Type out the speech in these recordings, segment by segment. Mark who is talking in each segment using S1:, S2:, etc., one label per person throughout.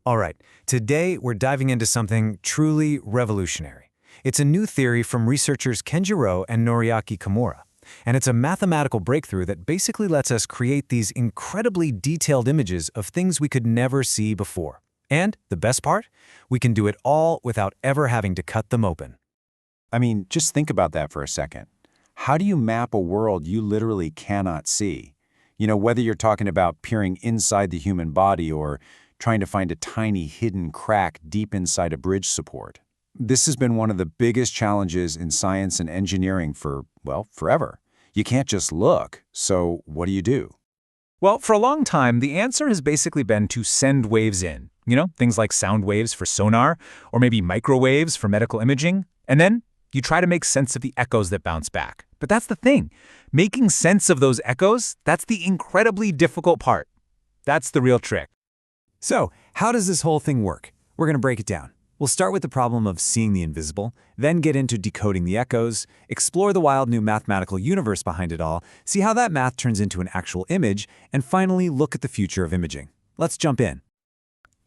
S1: All right, today we're diving into something truly revolutionary. It's a new theory from researchers Kenjiro and Kimura, and it's a mathematical breakthrough that basically lets us create these incredibly detailed images of things we could never see before. And the best part? We can do it all without ever having to cut them open.
S2: I mean, just think about that for a second. How do you map a world you literally cannot see? Whether you're talking about peering inside the human body or trying to find a tiny hidden crack deep inside a bridge support. This has been one of the biggest challenges in science and engineering for, well, forever. You can't just look, so what do?
S3: Well, for a long time, the answer has basically been to send waves in. Things like sound waves for sonar, or maybe microwaves for medical imaging. And then you try to make sense of the echoes that bounce back. But that's the thing. Making sense of those echoes, that's the incredibly difficult part. That's the real trick.
S1: So, how does this whole thing work? We're going to break it down. We'll start with the problem of seeing the invisible, then get into decoding the echoes, explore the wild new mathematical universe behind it all, see how that math turns into an actual image, and finally look at the future of imaging. Let's jump in.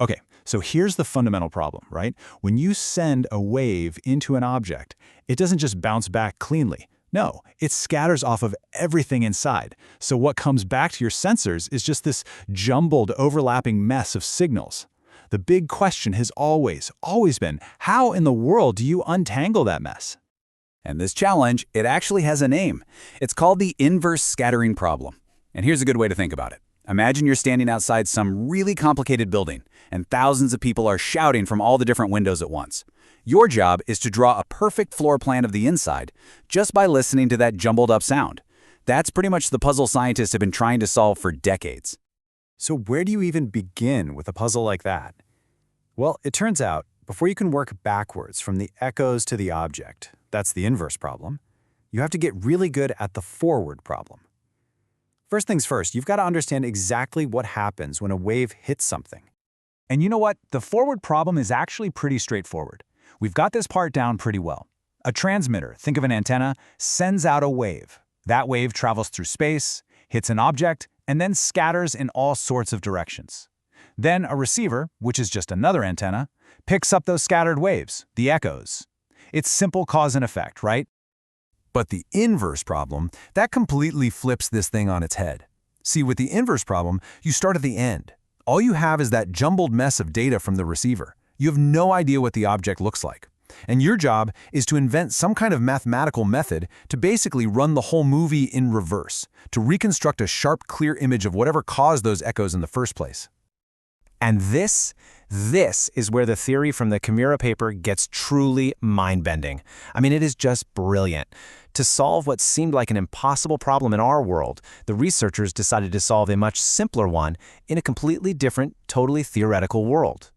S4: Okay, so here's the fundamental problem, right? When you send a wave into an object, it doesn't just bounce back cleanly. No, it scatters off of everything inside. So what comes back to your sensors is just this jumbled, overlapping mess of signals. The big question has always been, how in the world do you untangle that mess?
S5: And this challenge, it actually has a name. It's called the inverse scattering problem. And here's a good way to think about it. Imagine you're standing outside some really complicated building, and thousands of people are shouting from all the different windows at once. Your job is to draw a perfect floor plan of the inside just by listening to that jumbled up sound. That's pretty much the puzzle scientists have been trying to solve for decades.
S1: So where do you even begin with a puzzle like that? Well, it turns out, before you can work backwards from the echoes to the object, that's the inverse problem, you have to get really good at the forward problem. First things first, you've got to understand exactly what happens when a wave hits something.
S4: And you know what? The forward problem is actually pretty straightforward. We've got this part down pretty well. A transmitter, think of an antenna, sends out a wave. That wave travels through space, hits an object, and then scatters in all sorts of directions. Then a receiver, which is just another antenna, picks up those scattered waves, the echoes. It's simple cause and effect, right?
S1: But the inverse problem, that completely flips this thing on its head. See, with the inverse problem, you start at the end. All you have is that jumbled mess of data from the receiver. You have no idea what the object looks like. And your job is to invent some kind of mathematical method to basically run the whole movie in reverse, to reconstruct a sharp, clear image of whatever caused those echoes in the first place.
S6: And this is where the theory from the Kimura paper gets truly mind-bending. I mean, it is just brilliant. To solve what seemed like an impossible problem in our world, the researchers decided to solve a much simpler one in a completely different, totally theoretical world.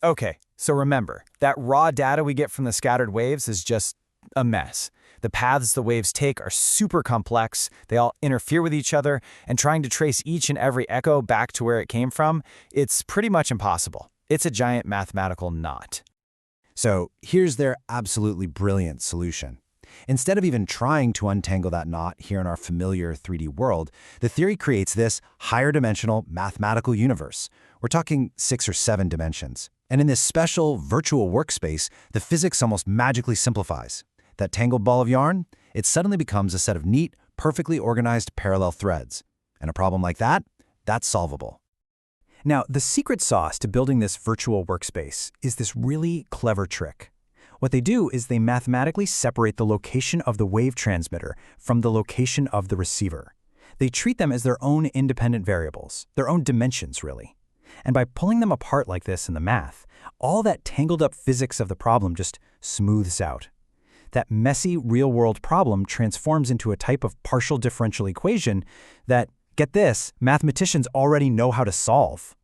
S7: Okay, so remember, that raw data we get from the scattered waves is just a mess. The paths the waves take are super complex, they all interfere with each other, and trying to trace each and every echo back to where it came from, it's pretty much impossible. It's a giant mathematical knot.
S8: So here's their absolutely brilliant solution. Instead of even trying to untangle that knot here in our familiar 3D world, the theory creates this higher dimensional mathematical universe. We're talking 6 or 7 dimensions. And in this special virtual workspace, the physics almost magically simplifies. That tangled ball of yarn, it suddenly becomes a set of neat, perfectly organized parallel threads. And a problem like that, that's solvable.
S6: Now, the secret sauce to building this virtual workspace is this really clever trick. What they do is they mathematically separate the location of the wave transmitter from the location of the receiver. They treat them as their own independent variables, their own dimensions, really. And by pulling them apart like this in the math, all that tangled up physics of the problem just smooths out. That messy real-world problem transforms into a type of partial differential equation that, get this, mathematicians already know how to solve.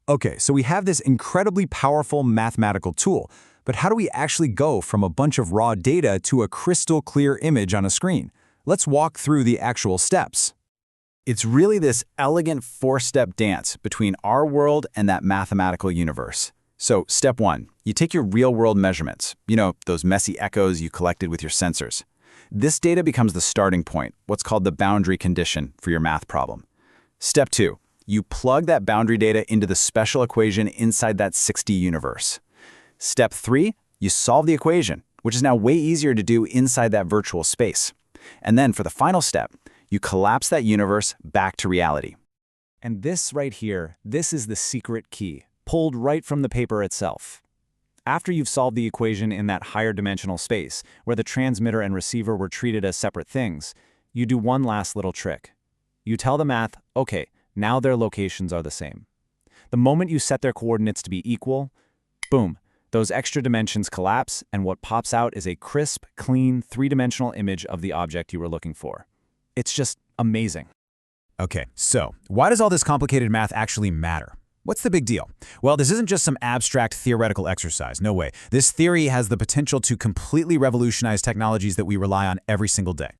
S1: Okay, so we have this incredibly powerful mathematical tool, but how do we actually go from a bunch of raw data to a crystal clear image on a screen? Let's walk through the actual steps.
S5: It's really this elegant 4-step dance between our world and that mathematical universe. So, step 1, you take your real-world measurements, those messy echoes you collected with your sensors. This data becomes the starting point, what's called the boundary condition for your math problem. Step 2,
S2: You plug that boundary data into the special equation inside that 6D universe. Step 3, you solve the equation, which is now way easier to do inside that virtual space. And then for the final step, you collapse that universe back to reality.
S4: And this right here, this is the secret key, pulled right from the paper itself. After you've solved the equation in that higher dimensional space, where the transmitter and receiver were treated as separate things, you do one last little trick. You tell the math, okay, now their locations are the same. The moment you set their coordinates to be equal, boom, those extra dimensions collapse, and what pops out is a crisp, clean, three-dimensional image of the object you were looking for. It's just amazing.
S5: Okay, so why does all this complicated math actually matter? What's the big deal? Well, this isn't just some abstract theoretical exercise. No way. This theory has the potential to completely revolutionize technologies that we rely on every single day.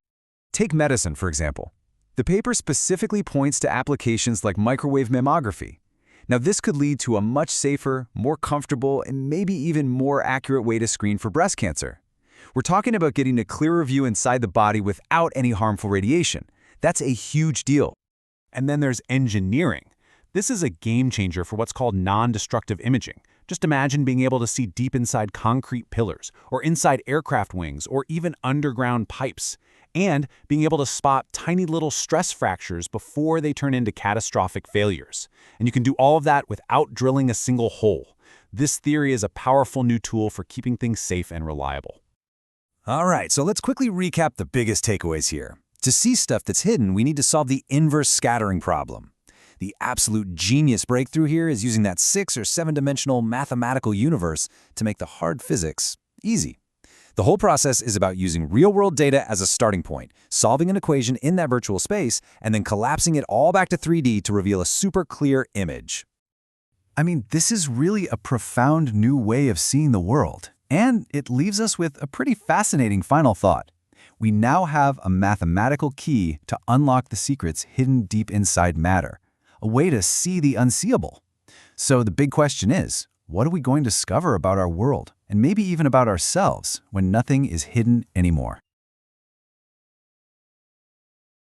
S1: Take medicine, for example. The paper specifically points to applications like microwave mammography. Now, this could lead to a much safer, more comfortable, and maybe even more accurate way to screen for breast cancer. We're talking about getting a clearer view inside the body without any harmful radiation. That's a huge deal.
S3: And then there's engineering. This is a game changer for what's called non-destructive imaging. Just imagine being able to see deep inside concrete pillars, or inside aircraft wings, or even underground pipes, and being able to spot tiny little stress fractures before they turn into catastrophic failures. And you can do all of that without drilling a single hole. This theory is a powerful new tool for keeping things safe and reliable.
S1: All right, so let's quickly recap the biggest takeaways here. To see stuff that's hidden, we need to solve the inverse scattering problem. The absolute genius breakthrough here is using that 6- or 7-dimensional mathematical universe to make the hard physics easy. The whole process is about using real-world data as a starting point, solving an equation in that virtual space, and then collapsing it all back to 3D to reveal a super clear image. I mean, this is really a profound new way of seeing the world, and it leaves us with a pretty fascinating final thought. We now have a mathematical key to unlock the secrets hidden deep inside matter, a way to see the unseeable. So the big question is, what are we going to discover about our world, and maybe even about ourselves, when nothing is hidden anymore?